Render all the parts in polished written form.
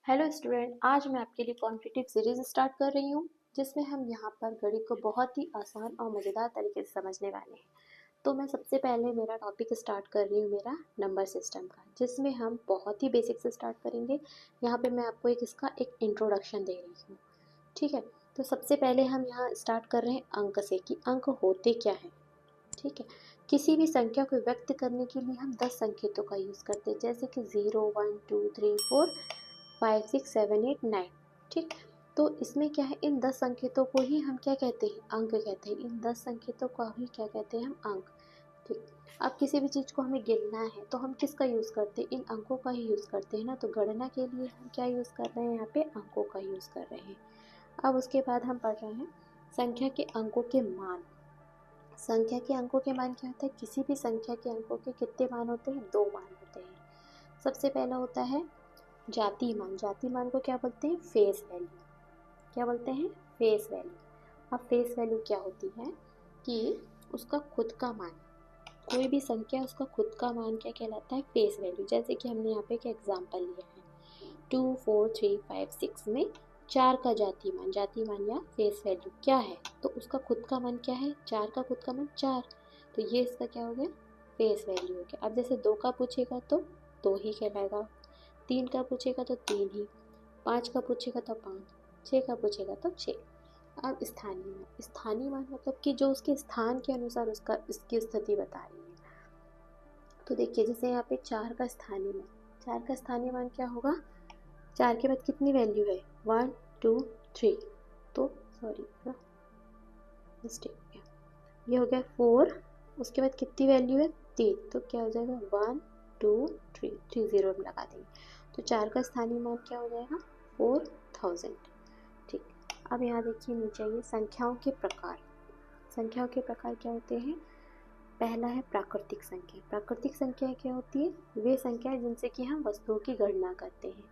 Hello student, आज मैं आपके लिए कॉम्पिटिटिव सीरीज स्टार्ट कर रही हूँ जिसमें हम यहाँ पर गणित को बहुत ही आसान और मज़ेदार तरीके से समझने वाले हैं। तो मैं सबसे पहले मेरा टॉपिक स्टार्ट कर रही हूँ मेरा नंबर सिस्टम का, जिसमें हम बहुत ही बेसिक से स्टार्ट करेंगे। यहाँ पे मैं आपको इसका एक इंट्रोडक्शन दे रही हूँ। ठीक है, तो सबसे पहले हम यहाँ स्टार्ट कर रहे हैं अंक से कि अंक होते क्या हैं। ठीक है, किसी भी संख्या को व्यक्त करने के लिए हम 10 संकेतों का यूज़ करते हैं, जैसे कि 0 1 2 3 4 5 6 7 8 9। ठीक, तो इसमें क्या है, इन 10 संकेतों को ही हम क्या कहते हैं, अंक कहते हैं। इन 10 संकेतों को ही क्या कहते हैं, हम अंक। ठीक, अब किसी भी चीज़ को हमें गिनना है तो हम किसका यूज़ करते हैं, इन अंकों का ही यूज़ करते हैं ना। तो गणना के लिए हम क्या यूज़ कर रहे हैं, यहाँ पे अंकों का यूज़ कर रहे हैं। अब उसके बाद हम पढ़ रहे हैं संख्या के अंकों के मान। संख्या के अंकों के मान क्या होता है, किसी भी संख्या के अंकों के कितने मान होते हैं, 2 मान होते हैं। सबसे पहला होता है जाति मान। जाति मान को क्या बोलते हैं, फेस वैल्यू। क्या बोलते हैं, फेस वैल्यू। अब फेस वैल्यू क्या होती है कि उसका खुद का मान, कोई भी संख्या उसका खुद का मान क्या कहलाता है, फेस वैल्यू। जैसे कि हमने यहाँ पे एक एग्जांपल लिया है 2 4 3 5 6 में 4 का जाति मान या फेस वैल्यू क्या है, तो उसका खुद का मान क्या है, 4 का खुद का मान 4। तो ये इसका क्या हो गया, फेस वैल्यू हो गया। अब जैसे 2 का पूछेगा तो 2 ही कहलाएगा, 3 का पूछेगा तो 3 ही, 5 का पूछेगा तो 5, 6 का पूछेगा तो 6। अब स्थानीय मान, स्थानीय मान मतलब कि जो उसके स्थान के अनुसार उसका इसकी स्थिति बता रही है। तो देखिए जैसे यहाँ पे 4 का स्थानीय मान, 4 का स्थानीय मान क्या होगा, 4 के बाद कितनी वैल्यू है, 1 2 3, तो सॉरी मिस्टेक हो गया, ये हो गया 4। उसके बाद कितनी वैल्यू है, 3, तो क्या हो जाएगा 1 2 3, 3 0 में लगा देंगे। तो 4 का स्थानीय मान क्या हो जाएगा, 4000। ठीक, अब यहाँ देखिए नीचे ये संख्याओं के प्रकार। संख्याओं के प्रकार क्या होते हैं, पहला है प्राकृतिक संख्या। प्राकृतिक संख्या क्या होती है, वे संख्याएं जिनसे कि हम वस्तुओं की गणना करते हैं।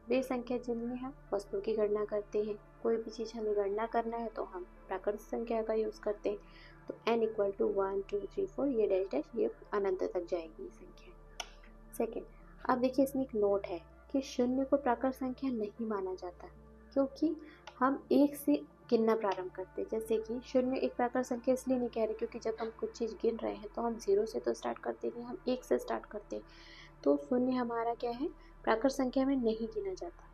वे संख्या जिनमें हम वस्तुओं की गणना करते हैं, कोई भी चीज़ हमें गणना करना है तो हम प्राकृतिक संख्या का यूज़ करते हैं। तो n इक्वल टू 1 2 3 4, ये डैश डैश, ये अनंत तक जाएगी ये संख्या। सेकेंड, अब देखिए इसमें एक नोट है कि शून्य को प्राकृत संख्या नहीं माना जाता, क्योंकि हम एक से गिनना प्रारंभ करते हैं। जैसे कि शून्य एक प्राकृत संख्या इसलिए नहीं कह रहे क्योंकि जब हम कुछ चीज़ गिन रहे हैं तो हम 0 से तो स्टार्ट करते नहीं, हम 1 से स्टार्ट करते हैं। तो शून्य हमारा क्या है, प्राकृत संख्या में नहीं गिना जाता,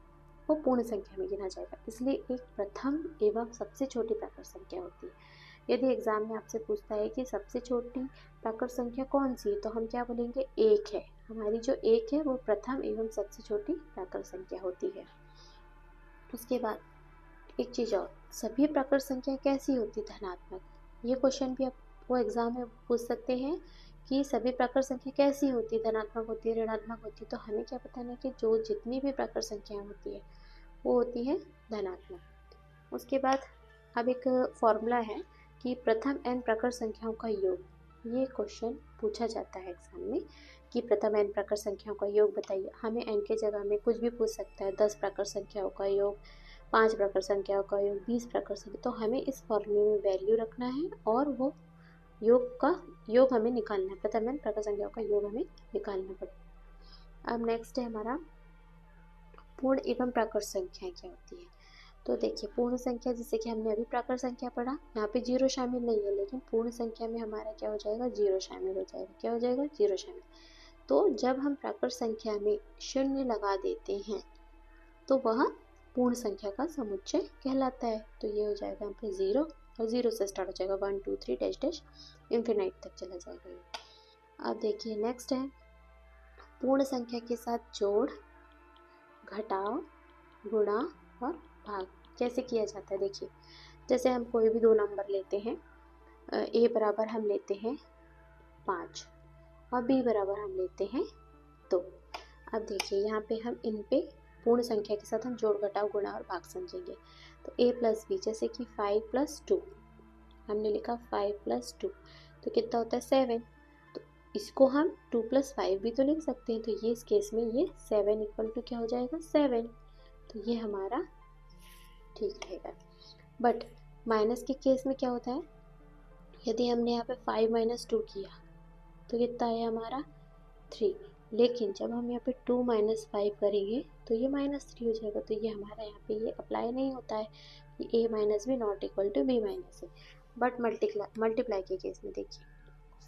वो पूर्ण संख्या में गिना जाएगा। इसलिए एक प्रथम एवं सबसे छोटी प्राकृत संख्या होती है। यदि एग्जाम में आपसे पूछता है कि सबसे छोटी प्राकृत संख्या कौन सी है, तो हम क्या बोलेंगे, एक है। हमारी जो एक है वो प्रथम एवं सबसे छोटी प्राकृत संख्या होती है। उसके बाद एक चीज़ और, सभी प्राकृत संख्या कैसी होती, धनात्मक। ये क्वेश्चन भी आपको एग्जाम में पूछ सकते हैं कि सभी प्राकृत संख्या कैसी होती है, धनात्मक होती है, ऋणात्मक होती है। तो हमें क्या बताना है कि जो जितनी भी प्राकृत संख्याएं होती है वो होती है धनात्मक। उसके बाद अब एक फॉर्मूला है कि प्रथम n प्राकृत संख्याओं का योग। ये क्वेश्चन पूछा जाता है एग्जाम में कि प्रथम n प्राकृत संख्याओं का योग बताइए। हमें n के जगह में कुछ भी पूछ सकता है, 10 प्राकृत संख्याओं का योग, 5 प्राकृत संख्याओं का योग, 20 प्राकृत संख्या। तो हमें इस फॉर्मूले में वैल्यू रखना है और वो योग हमें निकालना है, प्रथम n प्राकृत संख्याओं का योग हमें निकालना पड़ेगा। अब नेक्स्ट है हमारा पूर्ण एवं प्राकृत संख्या क्या होती है। तो देखिए पूर्ण संख्या, जैसे कि हमने अभी प्राकृत संख्या पढ़ा, यहाँ पे 0 शामिल नहीं है, लेकिन पूर्ण संख्या में हमारा क्या हो जाएगा, 0 शामिल हो जाएगा। क्या हो जाएगा, 0 शामिल। तो जब हम प्राकृत संख्या में शून्य लगा देते हैं तो वह पूर्ण संख्या का समुच्चय कहलाता है। तो ये हो जाएगा यहाँ पे 0, और 0 से स्टार्ट हो जाएगा 1 2 3 डैश डैश इन्फिनाइट तक चला जाएगा ये। अब देखिए नेक्स्ट है पूर्ण संख्या के साथ जोड़, घटाव, गुणा और भाग कैसे किया जाता है। देखिए जैसे हम कोई भी दो नंबर लेते हैं, a बराबर हम लेते हैं 5 और b बराबर हम लेते हैं 2। अब देखिए यहाँ पे हम इन पे पूर्ण संख्या के साथ हम जोड़, घटाव, गुणा और भाग समझेंगे। तो a प्लस बी, जैसे कि 5 प्लस 2, हमने लिखा 5 प्लस 2 तो कितना होता है 7। तो इसको हम 2 प्लस 5 भी तो लिख सकते हैं। तो ये इस केस में ये 7 इक्वल टू क्या हो जाएगा, 7। तो ये हमारा ठीक रहेगा। बट माइनस के केस में क्या होता है, यदि हमने यहाँ पे 5 माइनस 2 किया तो कितना आया हमारा 3। लेकिन जब हम यहाँ पे 2 माइनस 5 करेंगे तो ये -3 हो जाएगा। तो ये हमारा यहाँ पे ये अप्लाई नहीं होता है कि a minus B not equal to b minus A. But multiply के केस में देखिए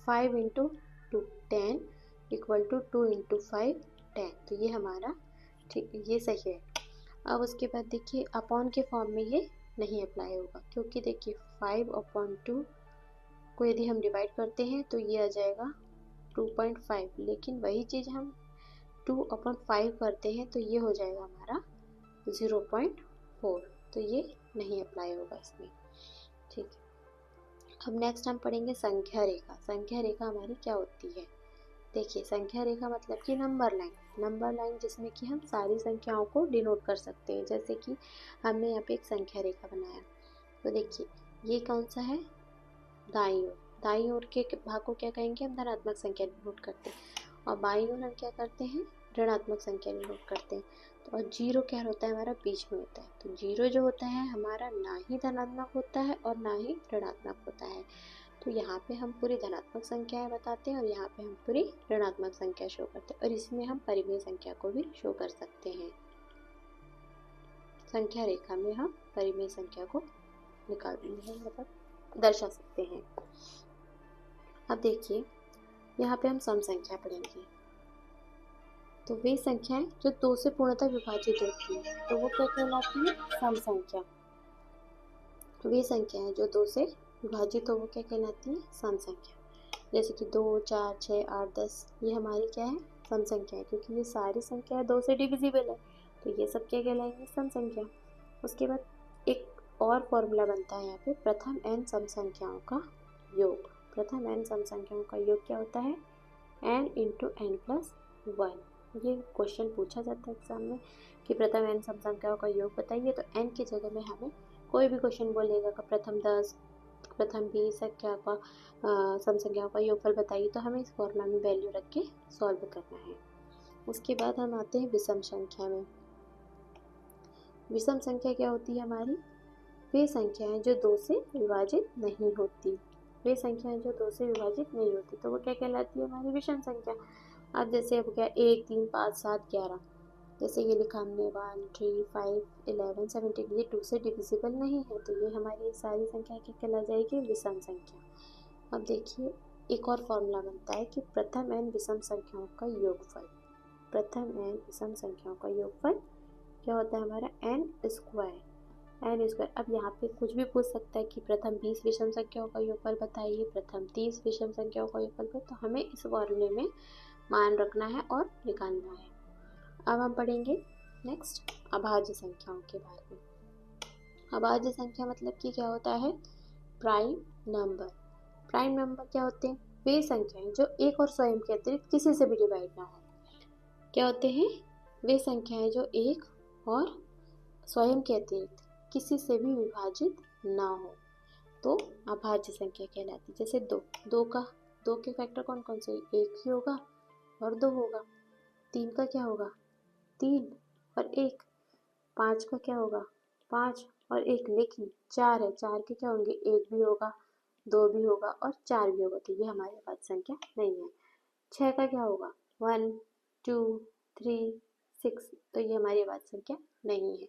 5 इंटू 2 10 इक्वल टू 2 इंटू 5 10, तो ये हमारा ठीक ये सही है। अब उसके बाद देखिए अपॉन के फॉर्म में ये नहीं अप्लाई होगा, क्योंकि देखिए 5/2 को यदि हम डिवाइड करते हैं तो ये आ जाएगा 2.5, लेकिन वही चीज़ हम 2/5 करते हैं तो ये हो जाएगा हमारा 0.4, तो ये नहीं अप्लाई होगा इसमें। ठीक है, अब नेक्स्ट हम पढ़ेंगे संख्या रेखा। संख्या रेखा हमारी क्या होती है? देखिए संख्या रेखा मतलब कि नंबर लाइन जिसमें कि हम सारी संख्याओं को डिनोट कर सकते हैं। जैसे कि हमने यहाँ पे एक संख्या रेखा बनाया, तो देखिए ये कौन सा है? दाईं ओर के भाग को क्या कहेंगे? हम धनात्मक संख्या डिनोट करते हैं, और बाईं ओर हम क्या करते हैं? ऋणात्मक संख्या डिनोट करते हैं। तो और जीरो क्या होता है? हमारा बीच में होता है। तो जीरो जो होता है हमारा ना ही धनात्मक होता है और ना ही ऋणात्मक होता है। तो यहाँ पे हम पूरी धनात्मक संख्याएं बताते हैं और यहाँ पे हम पूरी ऋणात्मक संख्या शो करते हैं, और इसमें हम परिमेय संख्या को भी शो कर सकते हैं। संख्या रेखा में हम परिमेय संख्या को मतलब दर्शा सकते हैं। अब देखिए यहाँ पे हम सम संख्या पढ़ेंगे। तो वे संख्याएं जो 2 से पूर्णतः विभाजित होती है तो वो क्या कहलाती है? सम संख्या। वे संख्याएं जो 2 से विभाजित हो वो क्या कहलाती है? सम संख्या। जैसे कि 2, 4, 6, 8, 10 ये हमारी क्या है? सम संख्या है, क्योंकि ये सारी संख्या 2 से डिविजिबल है, तो ये सब क्या कहलाएंगे? सम संख्या। उसके बाद एक और फॉर्मूला बनता है यहाँ पे, प्रथम n सम संख्याओं का योग। प्रथम n सम संख्याओं का योग क्या होता है? n into n plus 1। ये क्वेश्चन पूछा जाता है एग्जाम में कि प्रथम n सम संख्याओं का योग बताइए, तो n की जगह में हमें कोई भी क्वेश्चन बोलेगा कि प्रथम 10, प्रथम 20 संख्या का सम संख्याओं का योगफल बताइए, तो हमें इस फॉर्मूला में वैल्यू रख के सॉल्व करना है। उसके बाद हम आते हैं विषम संख्या में। विषम संख्या क्या होती है हमारी? वे संख्याएं जो 2 से विभाजित नहीं होती। वे संख्याएं जो 2 से विभाजित नहीं होती तो वो क्या कहलाती है? हमारी विषम संख्या। अब जैसे अब क्या 1, 3, 5, 7, 11, जैसे ये लिखा हमने 1, 3, 5, 11, 17, ये 2 से डिविजिबल नहीं है, तो ये हमारी सारी संख्या क्या कहला जाएगी? विषम संख्या। अब देखिए एक और फॉर्मूला बनता है कि प्रथम n विषम संख्याओं का योगफल। प्रथम n विषम संख्याओं का योगफल क्या होता है? हमारा n स्क्वायर। अब यहाँ पे कुछ भी पूछ सकता है कि प्रथम 20 विषम संख्याओं का योगफल बताइए, प्रथम 30 विषम संख्याओं का योगफल बताइए, तो हमें इस फॉर्मूले में मान रखना है और निकालना है। अब हम पढ़ेंगे नेक्स्ट अभाज्य संख्याओं के बारे में। अभाज्य संख्या मतलब कि क्या होता है? Prime number. प्राइम नंबर क्या होते हैं? वे संख्याएं जो एक और स्वयं के अतिरिक्त किसी से भी डिवाइड ना हो। क्या होते हैं? वे संख्याएं जो एक और स्वयं के अतिरिक्त किसी से भी विभाजित ना हो तो अभाज्य संख्या कहलाती है। जैसे दो के फैक्टर कौन कौन से? एक ही होगा और 2 होगा। 3 का क्या होगा? 3 और 1। 5 का क्या होगा? 5 और 1। लेकिन 4 है, 4 के क्या होंगे? 1 भी होगा, 2 भी होगा और 4 भी होगा, तो ये हमारी अभाज्य संख्या नहीं है। 6 का क्या होगा? 1, 2, 3, 6, तो ये हमारी अभाज्य संख्या नहीं है।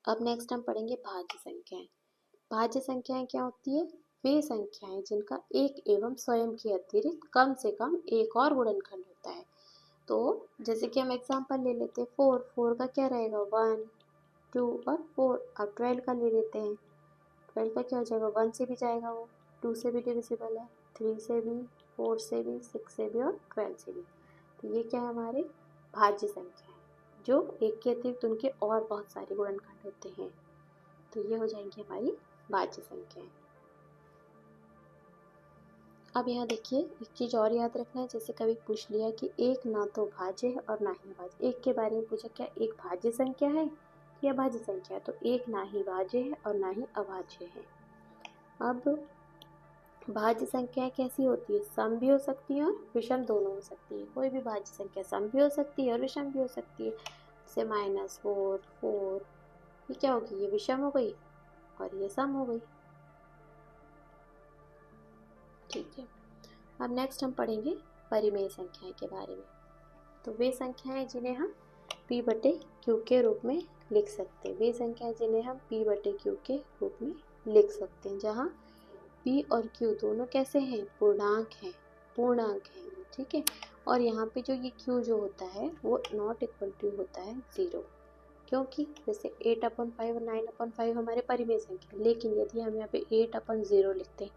अब नेक्स्ट हम पढ़ेंगे भाज्य संख्याएं। भाज्य संख्याएं क्या होती है? वे संख्याएं जिनका एक एवं स्वयं के अतिरिक्त कम से कम एक और गुणनखंड होता है। तो जैसे कि हम एग्जांपल ले लेते हैं 4 का क्या रहेगा? 1, 2 और 4। अब 12 का ले लेते हैं। 12 का क्या हो जाएगा? 1 से भी जाएगा, वो 2 से भी डिविजिबल है, 3 से भी, 4 से भी, 6 से भी और 12 से भी। तो ये क्या है? हमारे भाज्य संख्या है जो एक के अतिरिक्त उनके और बहुत सारे गुणनखंड होते हैं, तो ये हो जाएंगी हमारी भाज्य संख्याएं। अब यहाँ देखिए एक चीज और याद रखना है, जैसे कभी पूछ लिया कि एक ना तो भाज्य है और ना ही अभाज्य। एक के बारे में पूछा क्या एक भाज्य संख्या है या भाज्य संख्या है, तो एक ना ही भाज्य है और ना ही अभाज्य है। अब भाज्य संख्या कैसी होती है? सम भी हो सकती है और विषम दोनों हो सकती है। कोई भी भाज्य संख्या सम भी हो सकती है और विषम भी हो सकती है। जैसे -4, 4, ये क्या होगी? ये विषम हो गई और ये सम हो गई। ठीक है, अब नेक्स्ट हम पढ़ेंगे परिमेय संख्याएं के बारे में। तो वे संख्याएं जिन्हें हम p बटे q के रूप में लिख सकते हैं, वे संख्याएं जिन्हें हम p बटे q के रूप में लिख सकते हैं, जहाँ p और q दोनों कैसे हैं, पूर्णांक हैं, ठीक है। और यहाँ पे जो ये q जो होता है वो नॉट इक्वल टू होता है 0, क्योंकि जैसे 8/5 और 9/5 हमारे परिमेय संख्या, लेकिन यदि हम यहाँ पे 8/0 लिखते हैं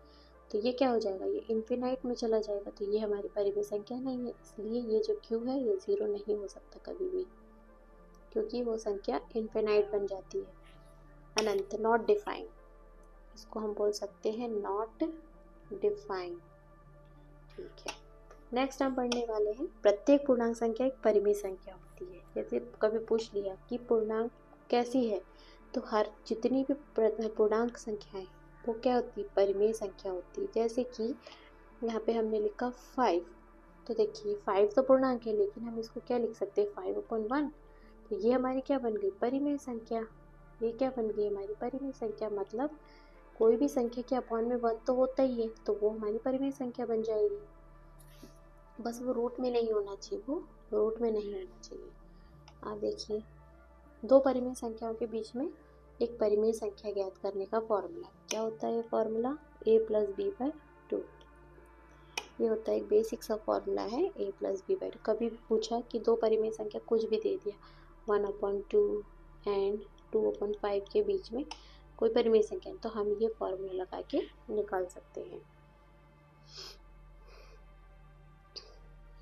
तो ये क्या हो जाएगा, ये इन्फिनाइट में चला जाएगा, तो ये हमारी परिमेय संख्या नहीं है, इसलिए ये जो q है ये 0 नहीं हो सकता कभी भी, क्योंकि वो संख्या इन्फिनाइट बन जाती है, अनंत, नॉट डिफाइंड, इसको हम बोल सकते हैं नॉट डिफाइंड, ठीक है। नेक्स्ट हम पढ़ने वाले हैं प्रत्येक पूर्णांक संख्या एक परिमेय संख्या होती है। जैसे कभी पूछ लिया कि पूर्णांक कैसी है, तो हर जितनी भी पूर्णांक संख्याएं वो क्या होती है, परिमेय संख्या होती है। जैसे कि यहाँ पे हमने लिखा 5, तो देखिए 5 तो पूर्णांक है, लेकिन हम इसको क्या लिख सकते हैं, 5/1, तो ये हमारी क्या बन गई, परिमेय संख्या, ये क्या बन गई हमारी परिमेय संख्या, मतलब कोई भी संख्या के अपॉन में 1 तो होता ही है, तो वो हमारी परिमेय संख्या बन जाएगी, बस वो रूट में नहीं होना चाहिए, वो रूट में नहीं होना चाहिए। आप देखिए, दो परिमेय संख्याओं के बीच में एक परिमेय संख्या ज्ञात करने का फॉर्मूला क्या होता है, फॉर्मूला a + b/2, ये होता है एक बेसिक सा फॉर्मूला है, a + b/2। कभी भी पूछा कि दो परिमेय संख्या कुछ भी दे दिया, 1/2 एंड 2/5 के बीच में कोई परिमेय संख्या, तो हम ये फॉर्मूला लगा के निकाल सकते हैं।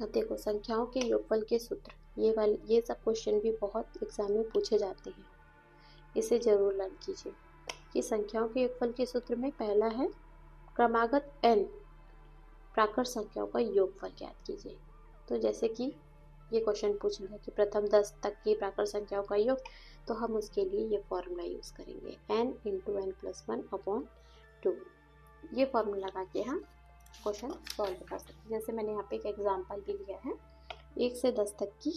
अब देखो, संख्याओं के योगफल के सूत्र, ये सब क्वेश्चन भी बहुत एग्जाम में पूछे जाते हैं, इसे जरूर लर्न कीजिए कि संख्याओं के योगफल के सूत्र में पहला है क्रमागत n प्राकृत संख्याओं का योगफल ज्ञात कीजिए। तो जैसे कि ये क्वेश्चन पूछ लिया कि प्रथम 10 तक की प्राकृत संख्याओं का योग, तो हम उसके लिए ये फॉर्मूला यूज करेंगे, n × n+1/2। ये फॉर्मूला लगा के हम क्वेश्चन सॉल्व कर सकते हैं। जैसे मैंने यहाँ पे एक एग्जांपल भी लिया है, 1 से 10 तक की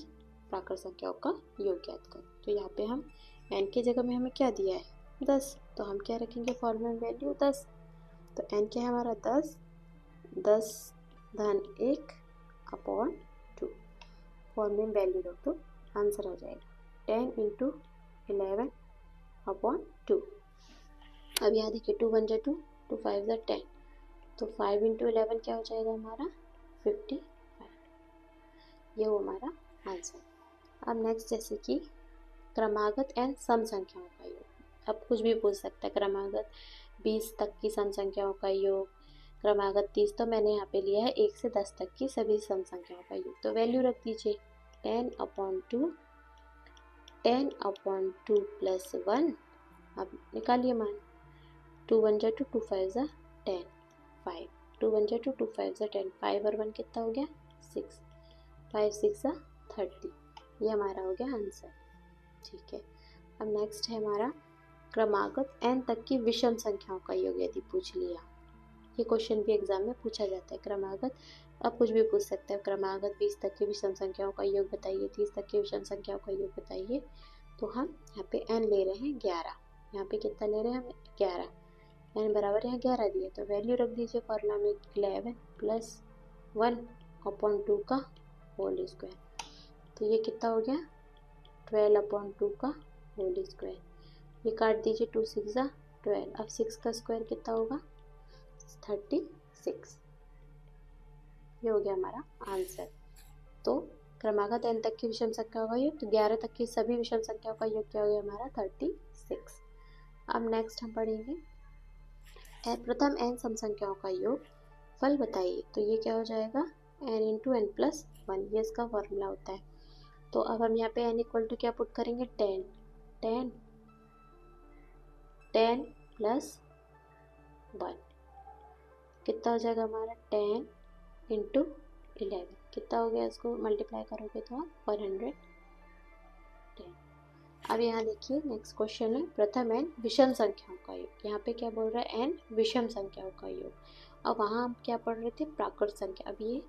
प्राकृत संख्याओं का योग ज्ञात करें, तो यहाँ पे हम n की जगह में हमें क्या दिया है, 10, तो हम क्या रखेंगे फॉर्मूला में वैल्यू 10, तो n क्या है हमारा 10, 10 धन 1/2, फॉर्मूले में वैल्यू रख दो, आंसर आ जाएगा 10 × 11/2। अब यहाँ देखिए 2 × 1 = 2, 2 × 5 = 10, तो 5 × 11 क्या हो जाएगा हमारा 55, ये वो हमारा आंसर। अब नेक्स्ट, जैसे कि क्रमागत n सम संख्याओं का योग, अब कुछ भी पूछ सकता है, क्रमागत 20 तक की सम संख्याओं का योग, क्रमागत 30, तो मैंने यहाँ पे लिया है 1 से 10 तक की सभी सम संख्याओं का योग, तो वैल्यू रख दीजिए 10/2 + 1, अब निकालिए मान, 2 × 1 = 2, 2 × 5 = 10, 5, 2 × 1 = 2, 2 × 5 = 10, 5 और 1 कितना हो गया 6, 5 × 6 = 30, ये हमारा हो गया आंसर, ठीक है। अब नेक्स्ट है हमारा क्रमागत n तक की विषम संख्याओं का योग यदि पूछ लिया, ये क्वेश्चन भी एग्जाम में पूछा जाता है, क्रमागत, अब कुछ भी पूछ सकते हैं, क्रमागत 20 तक की विषम संख्याओं का योग बताइए, 30 तक की विषम संख्याओं का योग बताइए, तो हम यहाँ पे n ले रहे हैं 11, यहाँ पे कितना ले रहे हैं हम 11, n बराबर यहाँ 11 दिए, तो वैल्यू रख दीजिए फॉर्मूला में 11 + 1/2 का होल स्क्वायर, तो ये कितना हो गया 12/2 का होल स्क्वायर, ये काट दीजिए, 2 × 6 = 12, अब 6 का स्क्वायर कितना होगा 36, ये हो गया हमारा आंसर। तो क्रमागत n तक की विषम संख्याओं का योग, तो 11 तक की सभी विषम संख्याओं का योग क्या हो गया हमारा 36। अब नेक्स्ट हम पढ़ेंगे प्रथम n सम संख्याओं का योग फल बताइए, तो ये क्या हो जाएगा n × n+1, ये इसका फॉर्मूला होता है। तो अब हम यहाँ पे n = क्या पुट करेंगे 10 + 1, कितना हो जाएगा हमारा 10 × 11, कितना हो गया, इसको मल्टीप्लाई करोगे तो आप 110। अब यहाँ देखिए नेक्स्ट क्वेश्चन है प्रथम n विषम संख्याओं का योग, यहाँ पे क्या बोल रहा है n विषम संख्याओं का योग, अब वहाँ हम क्या पढ़ रहे थे प्राकृत संख्या, अब ये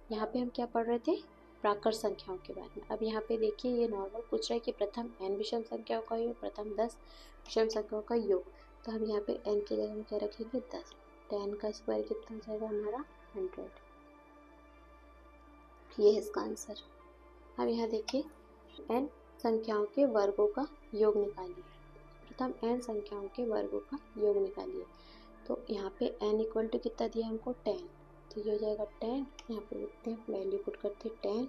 यहाँ पे हम क्या पढ़ रहे थे प्राकृत संख्याओं के बारे में। अब यहाँ पे देखिए ये नॉर्मल पूछ रहा है कि प्रथम n विषम संख्याओं का योग, प्रथम 10 विषम संख्याओं का योग, तो हम यहाँ पे n की जगह में क्या रखेंगे 10, 10 का स्क्वायर कितना हो जाएगा हमारा 100, ये है इसका आंसर। अब यहाँ देखिए n संख्याओं के वर्गों का योग निकालिए। प्रथम n संख्याओं के वर्गों का योग निकालिए। तो यहाँ पे n इक्वल टू कितना दिया हमको 10, तो ये हो जाएगा 10। यहाँ पे लिखते हैं, वैल्यू पुट करते हैं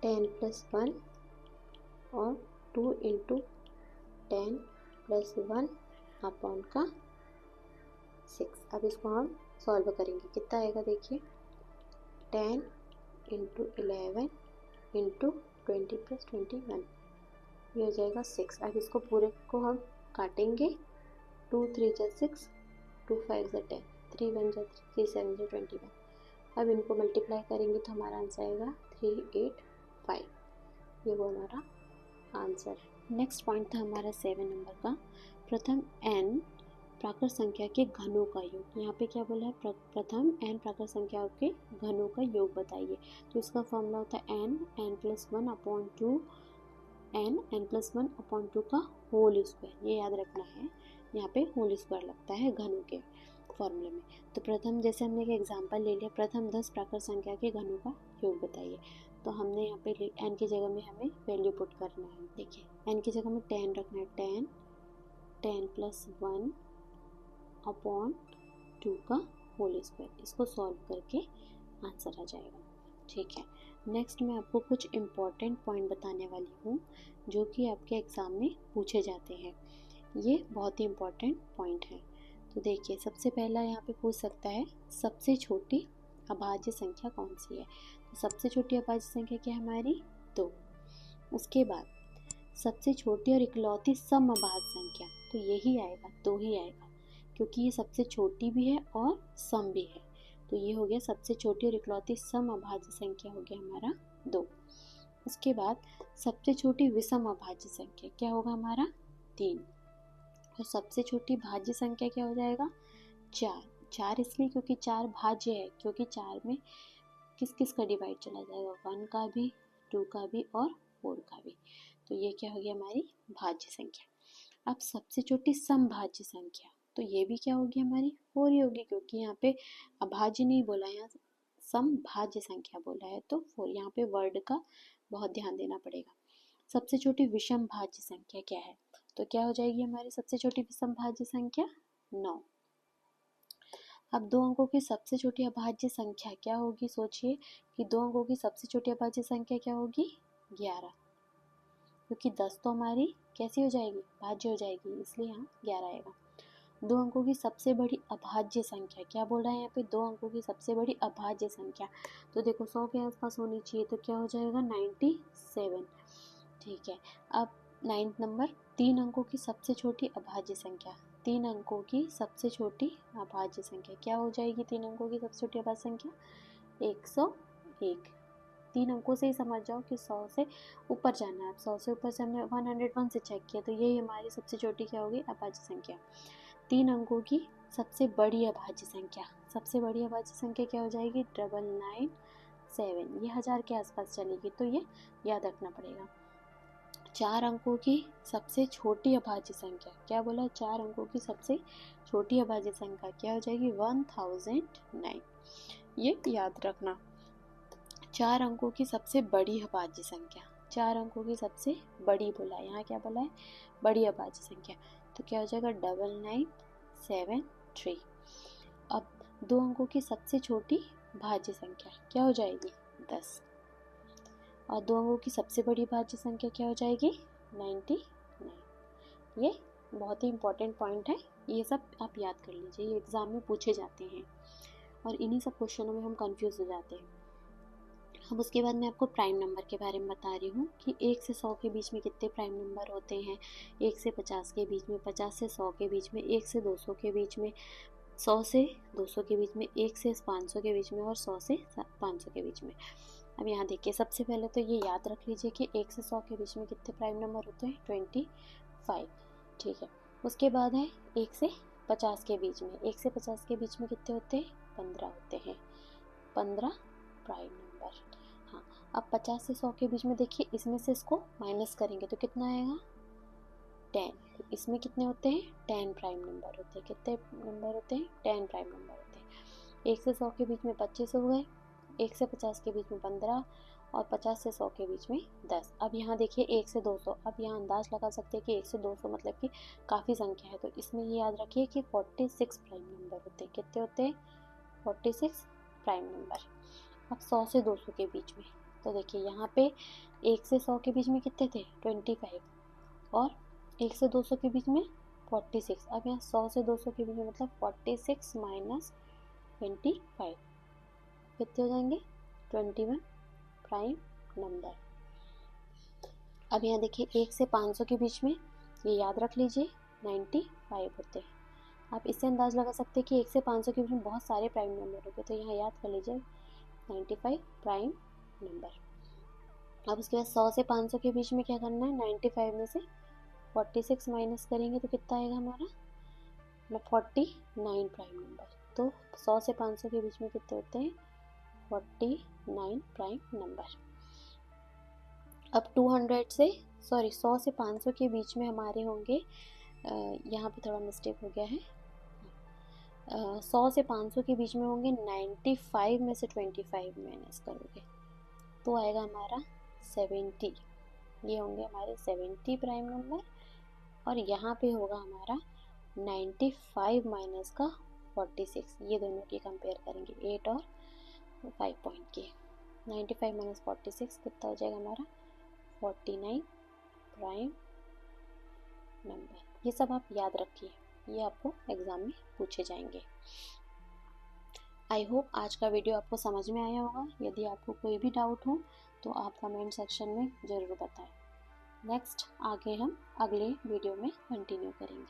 10 प्लस 1 और 2 इंटू 10 प्लस 1 अपॉन का 6। अब इसको हम सॉल्व करेंगे, कितना आएगा देखिए 10 इंटू 11 इंटू 20 प्लस 21, ये हो जाएगा 6। अब इसको पूरे को हम काटेंगे, 2 3 जा 6, 2 5 जा 10, 3 1 जा 3, 3 7 जा 21। अब इनको मल्टीप्लाई करेंगे तो हमारा आंसर आएगा 385। ये वो हमारा आंसर। नेक्स्ट पॉइंट था हमारा 7 नंबर का, प्रथम n प्राकृत संख्या के घनों का योग। यहाँ पे क्या बोला है, प्रथम n प्राकृत संख्याओं के घनों का योग बताइए। तो इसका फॉर्मूला होता है n plus 1 upon 2 n plus 1 upon 2 का होल स्क्वायर। ये याद रखना है, यहाँ पे होल स्क्वायर लगता है घनों के फॉर्मूले में। तो प्रथम, जैसे हमने एक एग्जांपल ले लिया, प्रथम 10 प्राकृत संख्या के घनों का योग बताइए। तो हमने यहाँ पे n की जगह में हमें वैल्यू पुट करना है। देखिए n की जगह में 10 रखना है, 10 प्लस 1 अपॉन 2 का होल स्क्वायर। इसको सॉल्व करके आंसर आ जाएगा। ठीक है, नेक्स्ट मैं आपको कुछ इम्पॉर्टेंट पॉइंट बताने वाली हूँ जो कि आपके एग्ज़ाम में पूछे जाते हैं। ये बहुत ही इम्पॉर्टेंट पॉइंट है। तो देखिए, सबसे पहला यहाँ पे पूछ सकता है, सबसे छोटी अभाज्य संख्या कौन सी है। तो सबसे छोटी अभाज्य संख्या क्या है हमारी, 2। उसके बाद सबसे छोटी और इकलौती समअभाज्य संख्या, तो यही आएगा, 2 ही आएगा, क्योंकि ये सबसे छोटी भी है और सम भी है। तो ये हो गया सबसे छोटी और इकलौती समअभाज्य संख्या, हो गया हमारा 2। उसके बाद सबसे छोटी विषम अभाज्य संख्या क्या होगा हमारा, 3। और सबसे छोटी भाज्य संख्या क्या हो जाएगा, 4। 4 इसलिए क्योंकि 4 भाज्य है, क्योंकि 4 में किस किस का डिवाइड चला जाएगा, 1 का भी, 2 का भी और 4 का भी। तो ये क्या हो गया हमारी भाज्य संख्या। अब सबसे छोटी समभाज्य संख्या, तो ये भी क्या होगी हमारी 4 ही होगी, क्योंकि यहाँ पे अभाज्य नहीं बोला, यहाँ समभाज्य संख्या बोला है, तो 4। यहाँ पे वर्ड का बहुत ध्यान देना पड़ेगा। सबसे छोटी विषम भाज्य संख्या क्या है, तो क्या हो जाएगी हमारी सबसे छोटी विषम भाज्य संख्या, 9। अब 2 अंकों की सबसे छोटी अभाज्य संख्या क्या होगी, सोचिए कि 2 अंकों की सबसे छोटी अभाज्य संख्या क्या होगी, 11, क्योंकि 10 तो हमारी कैसी हो जाएगी, भाज्य हो जाएगी, इसलिए यहाँ 11 आएगा। 2 अंकों की सबसे बड़ी अभाज्य संख्या, क्या बोल रहा है यहाँ पे, 2 अंकों की सबसे बड़ी अभाज्य संख्या, तो देखो 100 के आसपास होनी चाहिए, तो क्या हो जाएगा 97। ठीक है, अब 9th नंबर, 3 अंकों की सबसे छोटी अभाज्य संख्या, 3 अंकों की सबसे छोटी अभाज्य संख्या क्या हो जाएगी, 3 अंकों की सबसे छोटी अभाज्य संख्या 101। 3 अंकों से ही समझ जाओ कि 100 से ऊपर जाना है। 100 से ऊपर से हमने 101 से चेक किया, तो यही हमारी सबसे छोटी क्या होगी, अभाज्य संख्या। 3 अंकों की सबसे बड़ी अभाज्य संख्या, सबसे बड़ी अभाज्य संख्या क्या हो जाएगी, 997। ये 1000 के आसपास चलेगी, तो ये याद रखना पड़ेगा। 4 अंकों की सबसे छोटी अभाज्य संख्या, क्या बोला, 4 अंकों की सबसे छोटी अभाज्य संख्या क्या हो जाएगी, 1009। ये याद रखना। 4 अंकों की सबसे बड़ी अभाज्य संख्या, 4 अंकों की सबसे बड़ी बोला है, यहाँ क्या बोला है, बड़ी अभाज्य संख्या, तो क्या हो जाएगा 9973। अब 2 अंकों की सबसे छोटी भाज्य संख्या क्या हो जाएगी, 10। और 2 अंकों की सबसे बड़ी भाज्य संख्या क्या हो जाएगी, 99। ये बहुत ही इंपॉर्टेंट पॉइंट है, ये सब आप याद कर लीजिए, ये एग्जाम में पूछे जाते हैं और इन्हीं सब क्वेश्चनों में हम कंफ्यूज हो जाते हैं। अब उसके बाद मैं आपको प्राइम नंबर के बारे में बता रही हूँ कि 1 से 100 के बीच में कितने प्राइम नंबर होते हैं, 1 से 50 के बीच में, 50 से 100 के बीच में, 1 से 200 के बीच में, 100 से 200 के बीच में, 1 से 500 के बीच में और 100 से 500 के बीच में। अब यहाँ देखिए, सबसे पहले तो ये याद रख लीजिए कि 1 से 100 के बीच में कितने प्राइम नंबर होते हैं, 25। ठीक है, उसके बाद है 1 से 50 के बीच में, 1 से 50 के बीच में कितने होते हैं, 15 होते हैं, 15 प्राइम नंबर। हाँ, अब 50 से 100 के बीच में देखिए, इसमें से इसको माइनस करेंगे तो कितना आएगा, 10। तो इसमें कितने होते हैं, 10 प्राइम नंबर होते हैं। कितने नंबर होते हैं, 10 प्राइम नंबर होते हैं। 1 से 100 के बीच में 25 हो गए, 1 से 50 के बीच में 15 और 50 से 100 के बीच में 10। अब यहाँ देखिए 1 से 200, अब यहाँ अंदाज लगा सकते हैं कि 1 से 200 मतलब कि काफ़ी संख्या है, तो इसमें ये याद रखिए कि 46 प्राइम नंबर होते हैं। कितने होते हैं? 46 प्राइम नंबर। अब 100 से 200 के बीच में, तो देखिए यहाँ पे 1 से 100 के बीच में कितने थे? 25, और 1 से 200 के बीच में 46। अब यहाँ 100 से 200 के बीच में मतलब 46 माइनस 25 कितने हो जाएंगे? 21 प्राइम नंबर। अब यहाँ देखिए 1 से 500 के बीच में, ये याद रख लीजिए, 95 होते हैं। आप इससे अंदाज लगा सकते हैं कि 1 से 500 के बीच में बहुत सारे प्राइम नंबर होंगे, तो यहाँ याद कर लीजिए 95 प्राइम नंबर। अब उसके बाद 100 से 500 के बीच में क्या करना है? 95 में से 46 माइनस करेंगे तो कितना आएगा हमारा? 49 प्राइम नंबर। तो 100 से 500 के बीच में कितने होते हैं? 49 प्राइम नंबर। अब 100 से 500 के बीच में हमारे होंगे, यहाँ पे थोड़ा मिस्टेक हो गया है, 100 से 500 के बीच में होंगे 95 में से 25 माइनस करोगे तो आएगा हमारा 70। ये होंगे हमारे 70 प्राइम नंबर। और यहाँ पे होगा हमारा 95 माइनस का 46। ये दोनों की कंपेयर करेंगे, 8 और 5 पॉइंट की। 95 माइनस 46 कितना हो जाएगा हमारा? 49 प्राइम नंबर। ये सब आप याद रखिए, ये आपको एग्जाम में पूछे जाएंगे। आई होप आज का वीडियो आपको समझ में आया होगा। यदि आपको कोई भी डाउट हो तो आप कमेंट सेक्शन में ज़रूर बताएं। नेक्स्ट आगे हम अगले वीडियो में कंटिन्यू करेंगे।